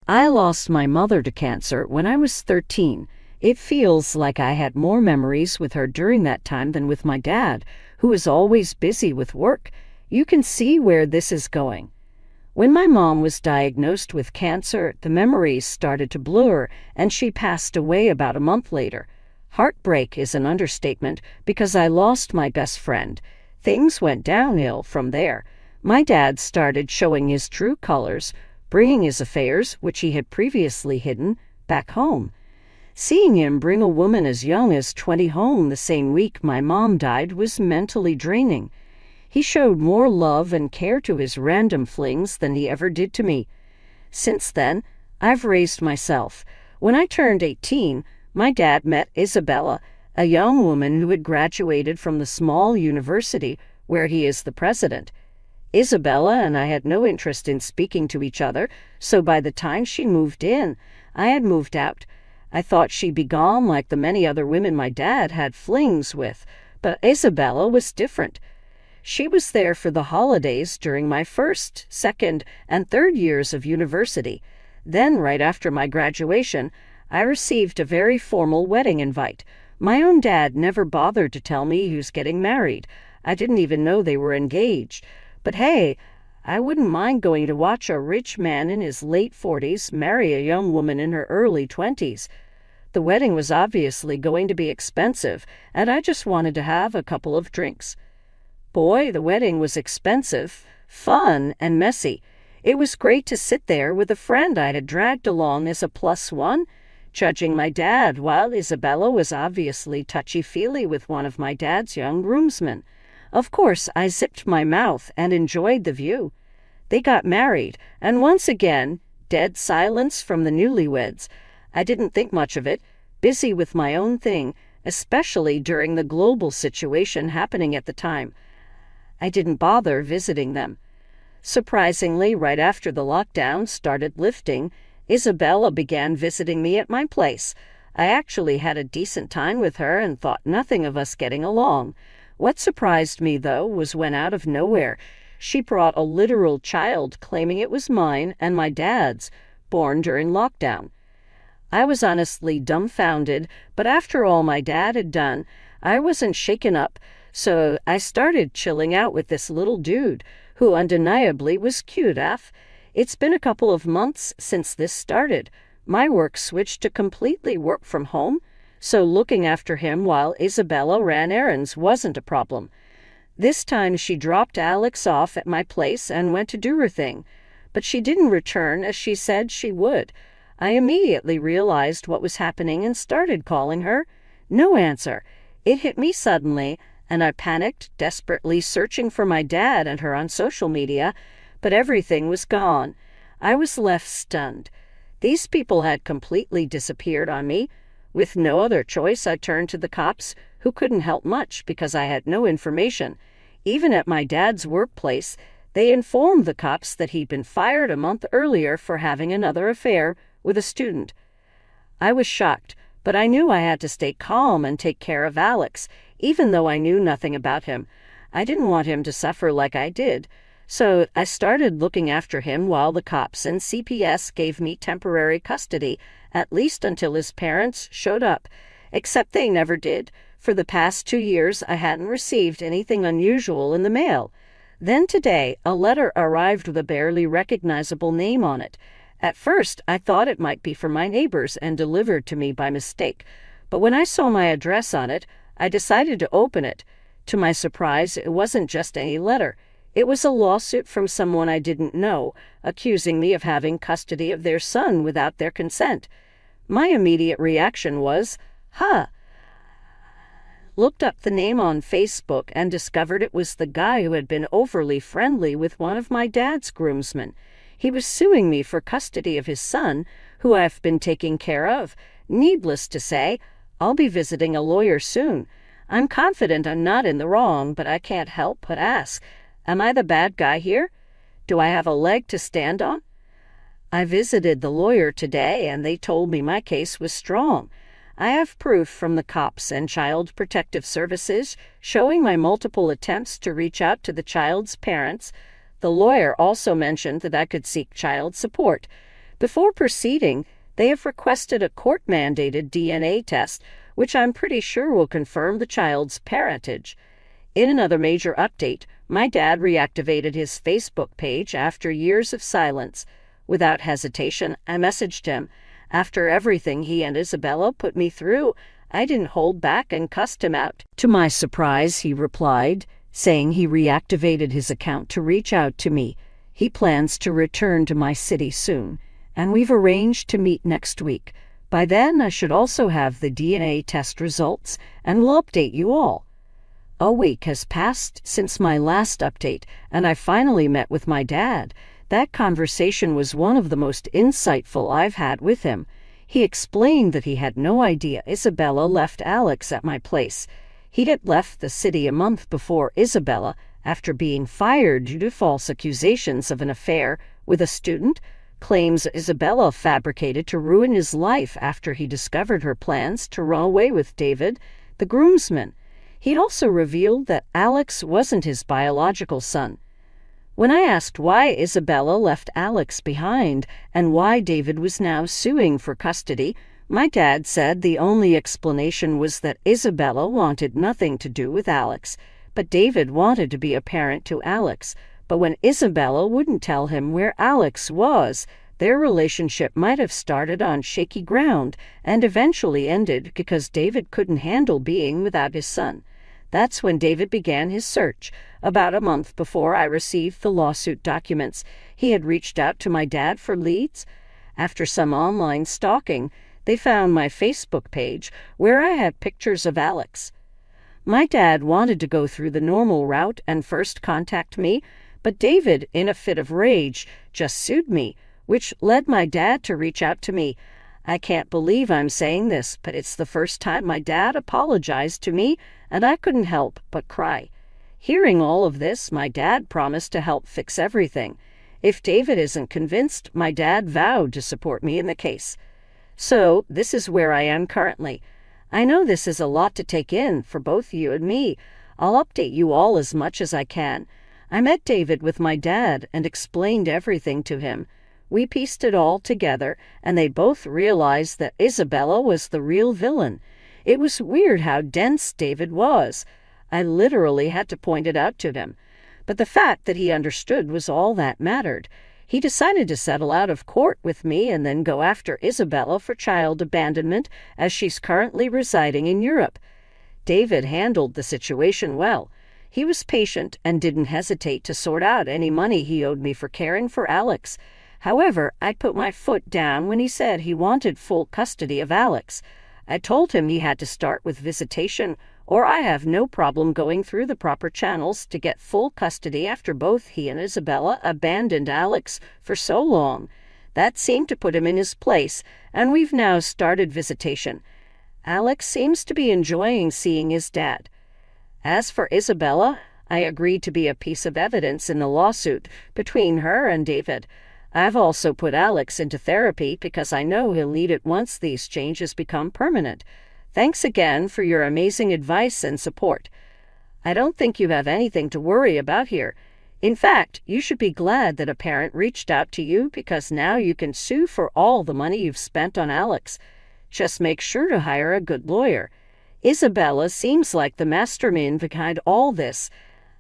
I lost my mother to cancer when I was 13. It feels like I had more memories with her during that time than with my dad, who is always busy with work. You can see where this is going. When my mom was diagnosed with cancer, the memories started to blur, and she passed away about a month later. Heartbreak is an understatement because I lost my best friend. Things went downhill from there. My dad started showing his true colors, bringing his affairs, which he had previously hidden, back home. Seeing him bring a woman as young as 20 home the same week my mom died was mentally draining. He showed more love and care to his random flings than he ever did to me. Since then, I've raised myself. When I turned 18, my dad met Isabella, a young woman who had graduated from the small university where he is the president. Isabella and I had no interest in speaking to each other, so by the time she moved in, I had moved out. I thought she'd be gone like the many other women my dad had flings with, but Isabella was different. She was there for the holidays during my first, second, and third years of university. Then, right after my graduation, I received a very formal wedding invite. My own dad never bothered to tell me he was getting married. I didn't even know they were engaged. But hey, I wouldn't mind going to watch a rich man in his late 40s marry a young woman in her early 20s. The wedding was obviously going to be expensive, and I just wanted to have a couple of drinks. Boy, the wedding was expensive, fun, and messy. It was great to sit there with a friend I had dragged along as a plus one, judging my dad, while Isabella was obviously touchy-feely with one of my dad's young groomsmen. Of course, I zipped my mouth and enjoyed the view. They got married, and once again, dead silence from the newlyweds. I didn't think much of it, busy with my own thing, especially during the global situation happening at the time. I didn't bother visiting them. Surprisingly, right after the lockdown started lifting, Isabella began visiting me at my place. I actually had a decent time with her and thought nothing of us getting along. What surprised me, though, was when out of nowhere, she brought a literal child claiming it was mine and my dad's, born during lockdown. I was honestly dumbfounded, but after all my dad had done, I wasn't shaken up, so I started chilling out with this little dude, who undeniably was cute, It's been a couple of months since this started. My work switched to completely work from home, so looking after him while Isabella ran errands wasn't a problem. This time she dropped Alex off at my place and went to do her thing, but she didn't return as she said she would. I immediately realized what was happening and started calling her. No answer. It hit me suddenly, and I panicked, desperately searching for my dad and her on social media, but everything was gone. I was left stunned. These people had completely disappeared on me. With no other choice, I turned to the cops, who couldn't help much because I had no information. Even at my dad's workplace, they informed the cops that he'd been fired a month earlier for having another affair with a student. I was shocked, but I knew I had to stay calm and take care of Alex, even though I knew nothing about him. I didn't want him to suffer like I did. So I started looking after him while the cops and CPS gave me temporary custody, at least until his parents showed up. Except they never did. For the past 2 years, I hadn't received anything unusual in the mail. Then today, a letter arrived with a barely recognizable name on it. At first, I thought it might be from my neighbors and delivered to me by mistake. But when I saw my address on it, I decided to open it. To my surprise, it wasn't just any letter. It was a lawsuit from someone I didn't know, accusing me of having custody of their son without their consent. My immediate reaction was, Looked up the name on Facebook and discovered it was the guy who had been overly friendly with one of my dad's groomsmen. He was suing me for custody of his son, who I've been taking care of. Needless to say, I'll be visiting a lawyer soon. I'm confident I'm not in the wrong, but I can't help but ask, am I the bad guy here? Do I have a leg to stand on? I visited the lawyer today, and they told me my case was strong. I have proof from the cops and Child Protective Services showing my multiple attempts to reach out to the child's parents. The lawyer also mentioned that I could seek child support. Before proceeding, they have requested a court-mandated DNA test, which I'm pretty sure will confirm the child's parentage. In another major update, my dad reactivated his Facebook page after years of silence. Without hesitation, I messaged him. After everything he and Isabella put me through, I didn't hold back and cussed him out. To my surprise, he replied, saying he reactivated his account to reach out to me. He plans to return to my city soon, and we've arranged to meet next week. By then, I should also have the DNA test results, and will update you all. A week has passed since my last update, and I finally met with my dad. That conversation was one of the most insightful I've had with him. He explained that he had no idea Isabella left Alex at my place. He'd had left the city a month before Isabella, after being fired due to false accusations of an affair with a student, claims Isabella fabricated to ruin his life after he discovered her plans to run away with David, the groomsman. He'd also revealed that Alex wasn't his biological son. When I asked why Isabella left Alex behind and why David was now suing for custody, my dad said the only explanation was that Isabella wanted nothing to do with Alex, but David wanted to be a parent to Alex. But when Isabella wouldn't tell him where Alex was, their relationship might have started on shaky ground and eventually ended because David couldn't handle being without his son. That's when David began his search. About a month before I received the lawsuit documents, he had reached out to my dad for leads. After some online stalking, they found my Facebook page where I had pictures of Alex. My dad wanted to go through the normal route and first contact me, but David, in a fit of rage, just sued me, which led my dad to reach out to me. I can't believe I'm saying this, but it's the first time my dad apologized to me, and I couldn't help but cry. Hearing all of this, my dad promised to help fix everything. If David isn't convinced, my dad vowed to support me in the case. So, this is where I am currently. I know this is a lot to take in for both you and me. I'll update you all as much as I can. I met David with my dad and explained everything to him. We pieced it all together, and they both realized that Isabella was the real villain. It was weird how dense David was. I literally had to point it out to him. But the fact that he understood was all that mattered. He decided to settle out of court with me and then go after Isabella for child abandonment, as she's currently residing in Europe. David handled the situation well. He was patient and didn't hesitate to sort out any money he owed me for caring for Alex. However, I put my foot down when he said he wanted full custody of Alex. I told him he had to start with visitation, or I have no problem going through the proper channels to get full custody after both he and Isabella abandoned Alex for so long. That seemed to put him in his place, and we've now started visitation. Alex seems to be enjoying seeing his dad. As for Isabella, I agreed to be a piece of evidence in the lawsuit between her and David. I've also put Alex into therapy because I know he'll need it once these changes become permanent. Thanks again for your amazing advice and support. I don't think you have anything to worry about here. In fact, you should be glad that a parent reached out to you because now you can sue for all the money you've spent on Alex. Just make sure to hire a good lawyer. Isabella seems like the mastermind behind all this.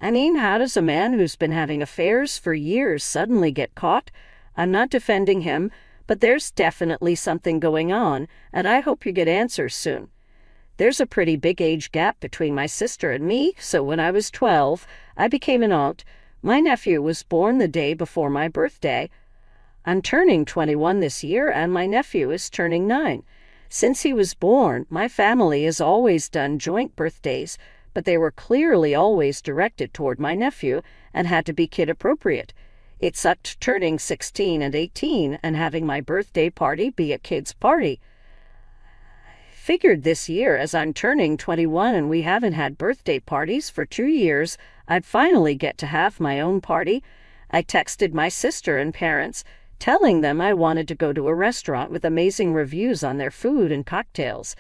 I mean, how does a man who's been having affairs for years suddenly get caught? I'm not defending him, but there's definitely something going on, and I hope you get answers soon. There's a pretty big age gap between my sister and me, so when I was 12, I became an aunt. My nephew was born the day before my birthday. I'm turning 21 this year, and my nephew is turning 9. Since he was born, my family has always done joint birthdays, but they were clearly always directed toward my nephew and had to be kid-appropriate. It sucked turning 16 and 18 and having my birthday party be a kid's party. Figured this year, as I'm turning 21 and we haven't had birthday parties for 2 years, I'd finally get to have my own party. I texted my sister and parents, telling them I wanted to go to a restaurant with amazing reviews on their food and cocktails.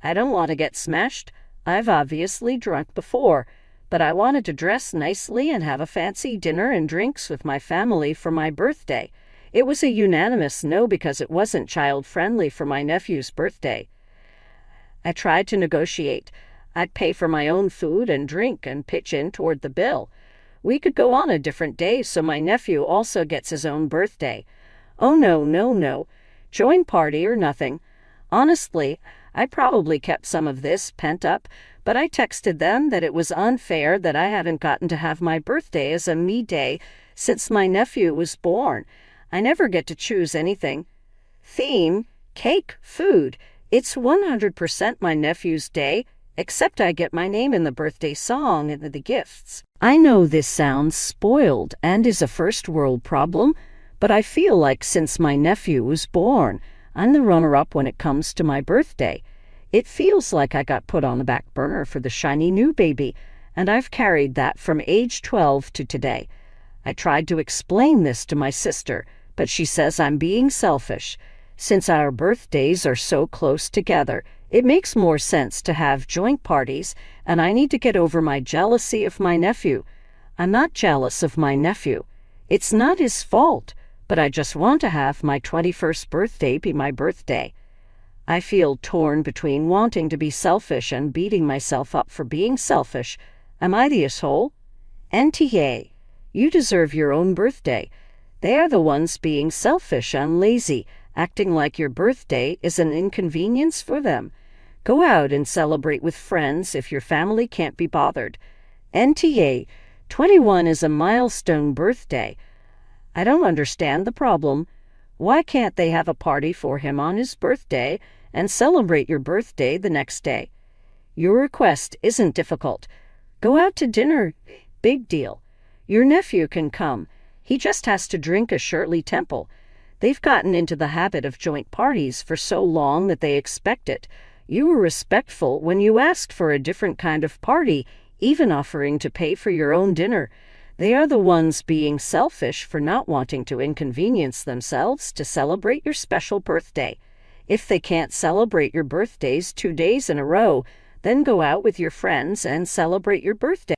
I don't want to get smashed. I've obviously drunk before, but I wanted to dress nicely and have a fancy dinner and drinks with my family for my birthday. It was a unanimous no because it wasn't child-friendly for my nephew's birthday. I tried to negotiate. I'd pay for my own food and drink and pitch in toward the bill. We could go on a different day so my nephew also gets his own birthday. Oh no, no, no. Join party or nothing. Honestly, I probably kept some of this pent up, but I texted them that it was unfair that I hadn't gotten to have my birthday as a me day since my nephew was born. I never get to choose anything. Theme, cake, food. It's 100% my nephew's day, except I get my name in the birthday song and the gifts. I know this sounds spoiled and is a first world problem, but I feel like since my nephew was born, I'm the runner-up when it comes to my birthday. It feels like I got put on the back burner for the shiny new baby, and I've carried that from age 12 to today. I tried to explain this to my sister, but she says I'm being selfish. Since our birthdays are so close together, it makes more sense to have joint parties, and I need to get over my jealousy of my nephew. I'm not jealous of my nephew. It's not his fault, but I just want to have my 21st birthday be my birthday. I feel torn between wanting to be selfish and beating myself up for being selfish. Am I the asshole? NTA, you deserve your own birthday. They are the ones being selfish and lazy, acting like your birthday is an inconvenience for them. Go out and celebrate with friends if your family can't be bothered. NTA, 21 is a milestone birthday. I don't understand the problem. Why can't they have a party for him on his birthday and celebrate your birthday the next day? Your request isn't difficult. Go out to dinner. Big deal. Your nephew can come. He just has to drink a Shirley Temple. They've gotten into the habit of joint parties for so long that they expect it. You were respectful when you asked for a different kind of party, even offering to pay for your own dinner. They are the ones being selfish for not wanting to inconvenience themselves to celebrate your special birthday. If they can't celebrate your birthdays 2 days in a row, then go out with your friends and celebrate your birthday.